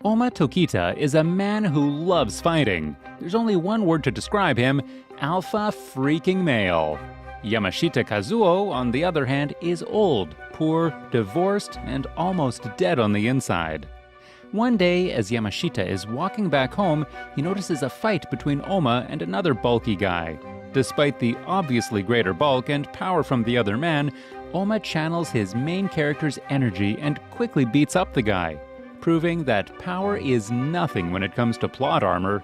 Ohma Tokita is a man who loves fighting. There's only one word to describe him: alpha freaking male. Yamashita Kazuo, on the other hand, is old, poor, divorced, and almost dead on the inside. One day, as Yamashita is walking back home, he notices a fight between Ohma and another bulky guy. Despite the obviously greater bulk and power from the other man, Ohma channels his main character's energy and quickly beats up the guy, proving that power is nothing when it comes to plot armor.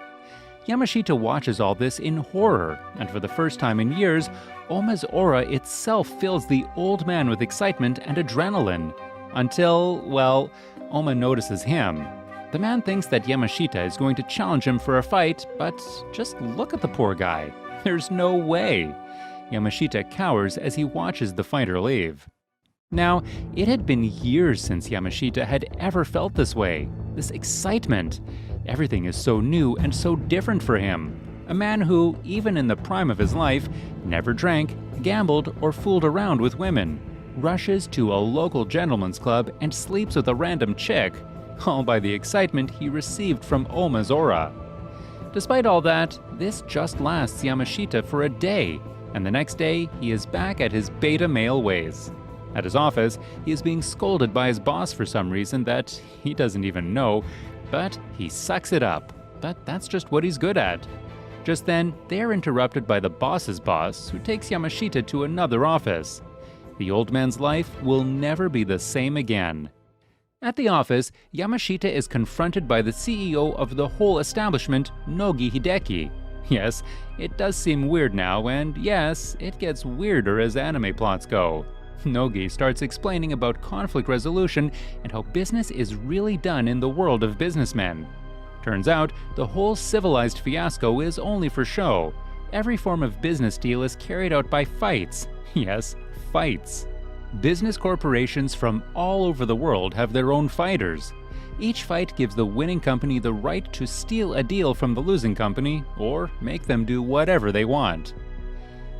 Yamashita watches all this in horror, and for the first time in years, Ohma's aura itself fills the old man with excitement and adrenaline. Until, well, Ohma notices him. The man thinks that Yamashita is going to challenge him for a fight, but just look at the poor guy. There's no way. Yamashita cowers as he watches the fighter leave. Now, it had been years since Yamashita had ever felt this way, this excitement. Everything is so new and so different for him. A man who, even in the prime of his life, never drank, gambled, or fooled around with women, rushes to a local gentleman's club and sleeps with a random chick, all by the excitement he received from Ohma's aura. Despite all that, this just lasts Yamashita for a day, and the next day he is back at his beta male ways. At his office, he is being scolded by his boss for some reason that he doesn't even know, but he sucks it up. But that's just what he's good at. Just then, they are interrupted by the boss's boss, who takes Yamashita to another office. The old man's life will never be the same again. At the office, Yamashita is confronted by the CEO of the whole establishment, Nogi Hideki. Yes, it does seem weird now, and yes, it gets weirder as anime plots go. Nogi starts explaining about conflict resolution and how business is really done in the world of businessmen. Turns out, the whole civilized fiasco is only for show. Every form of business deal is carried out by fights. Yes, fights. Business corporations from all over the world have their own fighters. Each fight gives the winning company the right to steal a deal from the losing company or make them do whatever they want.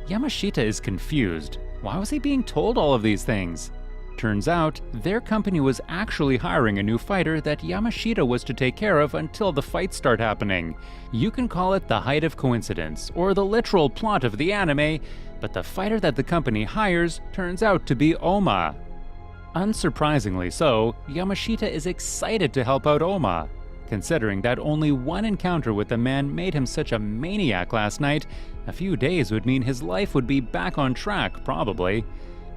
Yamashita is confused. Why was he being told all of these things? Turns out, their company was actually hiring a new fighter that Yamashita was to take care of until the fights start happening. You can call it the height of coincidence, or the literal plot of the anime, but the fighter that the company hires turns out to be Ohma. Unsurprisingly so, Yamashita is excited to help out Ohma. Considering that only one encounter with the man made him such a maniac last night, a few days would mean his life would be back on track, probably.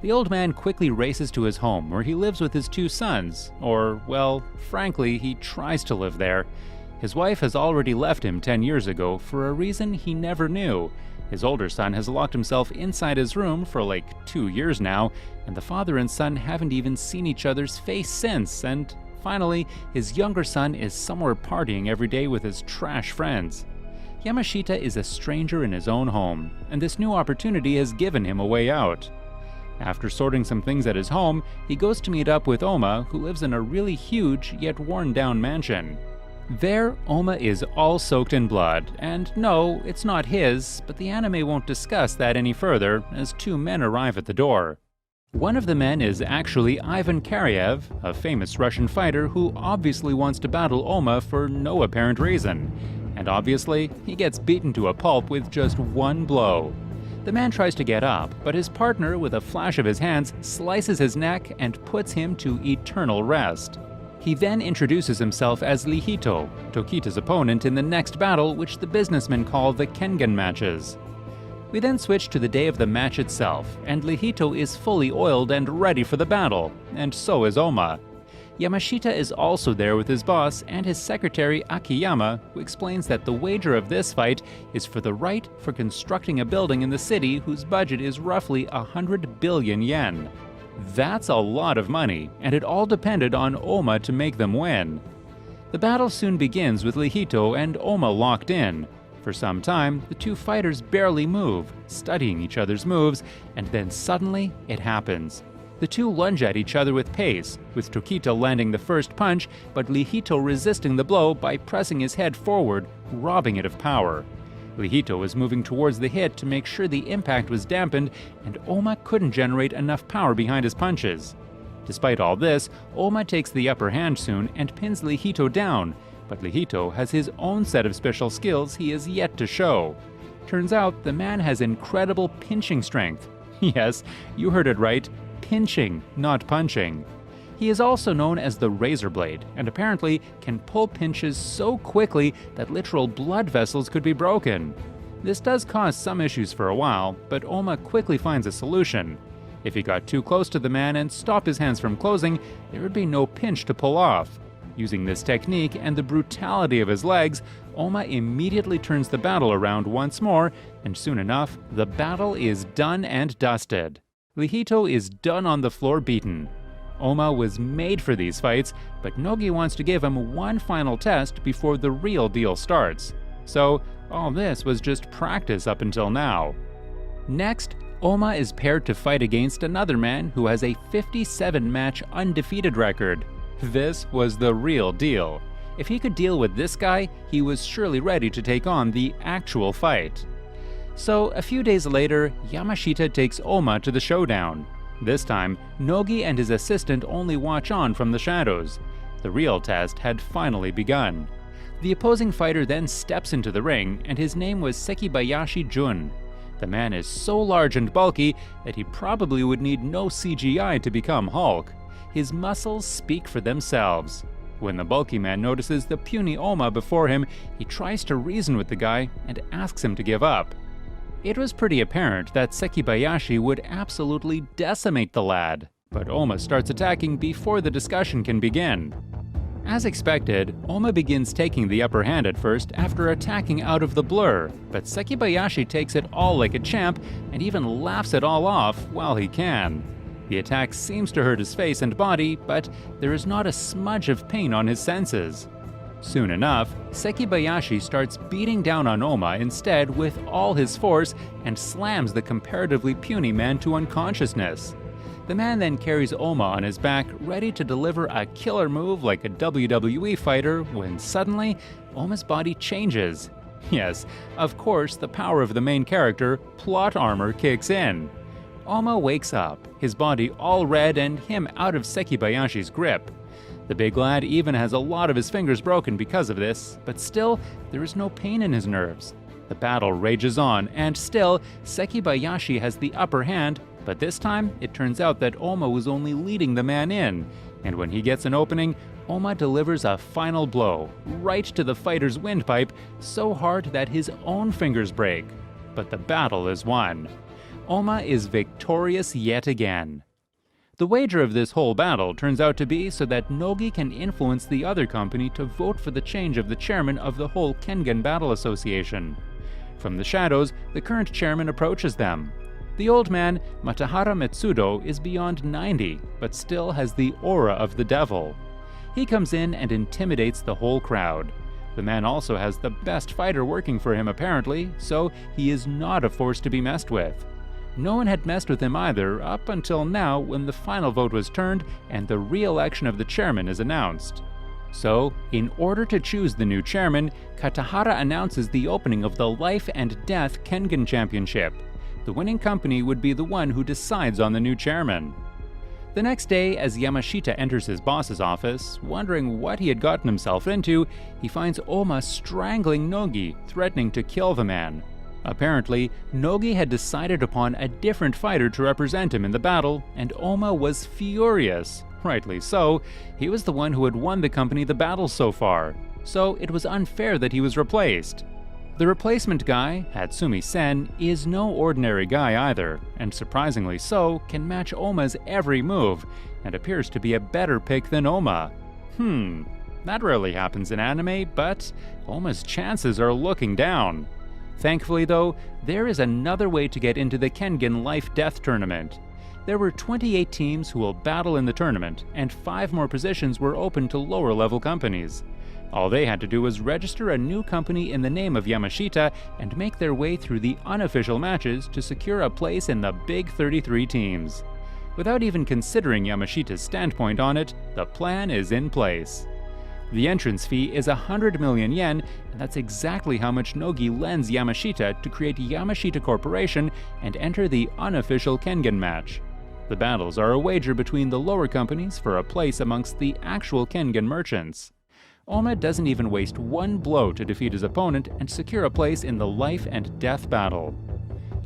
The old man quickly races to his home where he lives with his two sons, or, well, frankly, he tries to live there. His wife has already left him 10 years ago for a reason he never knew. His older son has locked himself inside his room for like 2 years now, and the father and son haven't even seen each other's face since, and finally, his younger son is somewhere partying every day with his trash friends. Yamashita is a stranger in his own home, and this new opportunity has given him a way out. After sorting some things at his home, he goes to meet up with Ohma, who lives in a really huge yet worn-down mansion. There, Ohma is all soaked in blood, and no, it's not his, but the anime won't discuss that any further as two men arrive at the door. One of the men is actually Ivan Karyev, a famous Russian fighter who obviously wants to battle Ohma for no apparent reason. And obviously, he gets beaten to a pulp with just one blow. The man tries to get up, but his partner, with a flash of his hands, slices his neck and puts him to eternal rest. He then introduces himself as Lihito, Tokita's opponent in the next battle, which the businessmen call the Kengan matches. We then switch to the day of the match itself, and Lihito is fully oiled and ready for the battle, and so is Ohma. Yamashita is also there with his boss and his secretary Akiyama, who explains that the wager of this fight is for the right for constructing a building in the city whose budget is roughly 100 billion yen. That's a lot of money, and it all depended on Ohma to make them win. The battle soon begins with Lihito and Ohma locked in. For some time, the two fighters barely move, studying each other's moves, and then suddenly it happens. The two lunge at each other with pace, with Tokita landing the first punch, but Lihito resisting the blow by pressing his head forward, robbing it of power. Lihito was moving towards the hit to make sure the impact was dampened, and Ohma couldn't generate enough power behind his punches. Despite all this, Ohma takes the upper hand soon and pins Lihito down, but Lihito has his own set of special skills he is yet to show. Turns out the man has incredible pinching strength. Yes, you heard it right, pinching, not punching. He is also known as the Razor Blade, and apparently can pull pinches so quickly that literal blood vessels could be broken. This does cause some issues for a while, but Ohma quickly finds a solution. If he got too close to the man and stopped his hands from closing, there would be no pinch to pull off. Using this technique and the brutality of his legs, Ohma immediately turns the battle around once more, and soon enough, the battle is done and dusted. Lihito is done on the floor beaten. Ohma was made for these fights, but Nogi wants to give him one final test before the real deal starts. So, all this was just practice up until now. Next, Ohma is paired to fight against another man who has a 57-match undefeated record. This was the real deal. If he could deal with this guy, he was surely ready to take on the actual fight. So, a few days later, Yamashita takes Ohma to the showdown. This time, Nogi and his assistant only watch on from the shadows. The real test had finally begun. The opposing fighter then steps into the ring, and his name was Sekibayashi Jun. The man is so large and bulky that he probably would need no CGI to become Hulk. His muscles speak for themselves. When the bulky man notices the puny Ohma before him, he tries to reason with the guy and asks him to give up. It was pretty apparent that Sekibayashi would absolutely decimate the lad, but Ohma starts attacking before the discussion can begin. As expected, Ohma begins taking the upper hand at first after attacking out of the blur, but Sekibayashi takes it all like a champ and even laughs it all off while he can. The attack seems to hurt his face and body, but there is not a smudge of pain on his senses. Soon enough, Sekibayashi starts beating down on Ohma instead with all his force and slams the comparatively puny man to unconsciousness. The man then carries Ohma on his back, ready to deliver a killer move like a WWE fighter, when suddenly, Ohma's body changes. Yes, of course, the power of the main character, plot armor, kicks in. Ohma wakes up, his body all red and him out of Sekibayashi's grip. The big lad even has a lot of his fingers broken because of this, but still, there is no pain in his nerves. The battle rages on, and still, Sekibayashi has the upper hand, but this time, it turns out that Ohma was only leading the man in, and when he gets an opening, Ohma delivers a final blow, right to the fighter's windpipe, so hard that his own fingers break. But the battle is won. Ohma is victorious yet again. The wager of this whole battle turns out to be so that Nogi can influence the other company to vote for the change of the chairman of the whole Kengan Battle Association. From the shadows, the current chairman approaches them. The old man, Matahara Metsudo, is beyond 90, but still has the aura of the devil. He comes in and intimidates the whole crowd. The man also has the best fighter working for him apparently, so he is not a force to be messed with. No one had messed with him either up until now, when the final vote was turned and the re-election of the chairman is announced. So, in order to choose the new chairman, Katahara announces the opening of the Life and Death Kengan Championship. The winning company would be the one who decides on the new chairman. The next day, as Yamashita enters his boss's office, wondering what he had gotten himself into, he finds Ohma strangling Nogi, threatening to kill the man. Apparently, Nogi had decided upon a different fighter to represent him in the battle, and Ohma was furious. Rightly so, he was the one who had won the company the battle so far, so it was unfair that he was replaced. The replacement guy, Hatsumi Sen, is no ordinary guy either, and surprisingly so, can match Ohma's every move, and appears to be a better pick than Ohma. That rarely happens in anime, but Ohma's chances are looking down. Thankfully though, there is another way to get into the Kengan Life-Death Tournament. There were 28 teams who will battle in the tournament, and 5 more positions were open to lower-level companies. All they had to do was register a new company in the name of Yamashita and make their way through the unofficial matches to secure a place in the big 33 teams. Without even considering Yamashita's standpoint on it, the plan is in place. The entrance fee is 100 million yen, and that's exactly how much Nogi lends Yamashita to create Yamashita Corporation and enter the unofficial Kengan match. The battles are a wager between the lower companies for a place amongst the actual Kengan merchants. Ohma doesn't even waste one blow to defeat his opponent and secure a place in the life and death battle.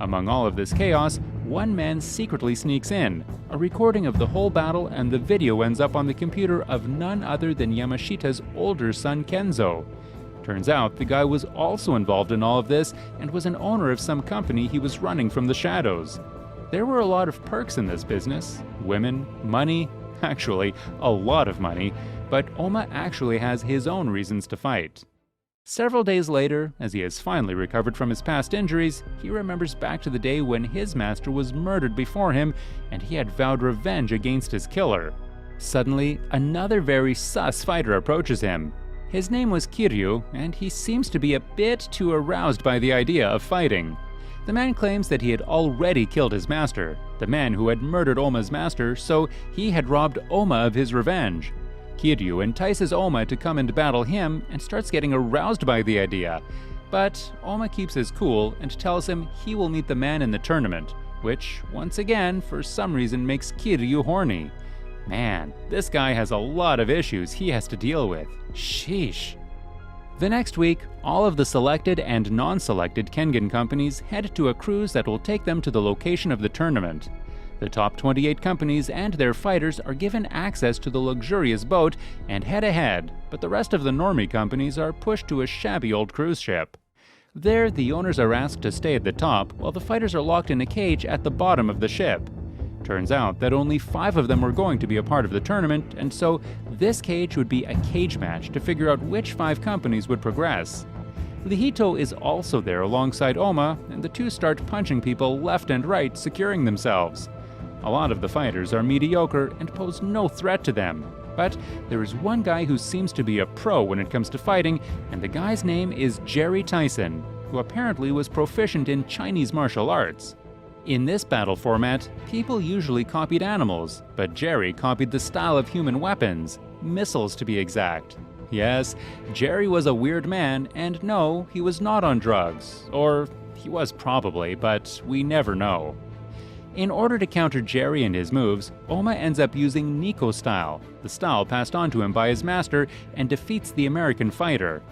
Among all of this chaos, one man secretly sneaks in, a recording of the whole battle, and the video ends up on the computer of none other than Yamashita's older son Kenzo. Turns out the guy was also involved in all of this and was an owner of some company he was running from the shadows. There were a lot of perks in this business: women, money, actually a lot of money, but Ohma actually has his own reasons to fight. Several days later, as he has finally recovered from his past injuries, he remembers back to the day when his master was murdered before him and he had vowed revenge against his killer. Suddenly, another very sus fighter approaches him. His name was Kiryu, and he seems to be a bit too aroused by the idea of fighting. The man claims that he had already killed his master, the man who had murdered Ohma's master, so he had robbed Ohma of his revenge. Kiryu entices Ohma to come and battle him and starts getting aroused by the idea. But Ohma keeps his cool and tells him he will meet the man in the tournament, which, once again, for some reason makes Kiryu horny. Man, this guy has a lot of issues he has to deal with. Sheesh. The next week, all of the selected and non-selected Kengan companies head to a cruise that will take them to the location of the tournament. The top 28 companies and their fighters are given access to the luxurious boat and head ahead, but the rest of the normie companies are pushed to a shabby old cruise ship. There, the owners are asked to stay at the top while the fighters are locked in a cage at the bottom of the ship. Turns out that only 5 of them were going to be a part of the tournament, and so this cage would be a cage match to figure out which 5 companies would progress. Lihito is also there alongside Ohma, and the two start punching people left and right, securing themselves. A lot of the fighters are mediocre and pose no threat to them, but there is one guy who seems to be a pro when it comes to fighting, and the guy's name is Jerry Tyson, who apparently was proficient in Chinese martial arts. In this battle format, people usually copied animals, but Jerry copied the style of human weapons, missiles to be exact. Yes, Jerry was a weird man, and no, he was not on drugs. Or he was probably, but we never know. In order to counter Jerry and his moves, Ohma ends up using Nico style, the style passed on to him by his master, and defeats the American fighter.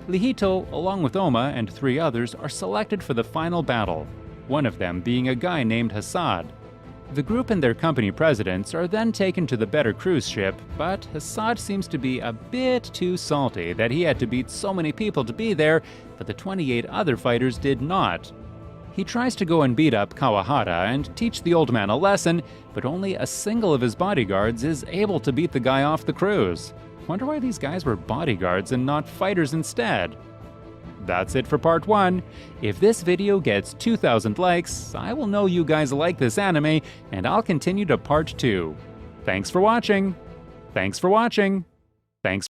Lihito, along with Ohma and 3 others, are selected for the final battle, one of them being a guy named Hassad. The group and their company presidents are then taken to the better cruise ship, but Hassad seems to be a bit too salty that he had to beat so many people to be there, but the 28 other fighters did not. He tries to go and beat up Kawahara and teach the old man a lesson, but only a single of his bodyguards is able to beat the guy off the cruise. Wonder why these guys were bodyguards and not fighters instead. That's it for part 1. If this video gets 2,000 likes, I will know you guys like this anime, and I'll continue to part 2. Thanks for watching! Thanks for watching! Thanks.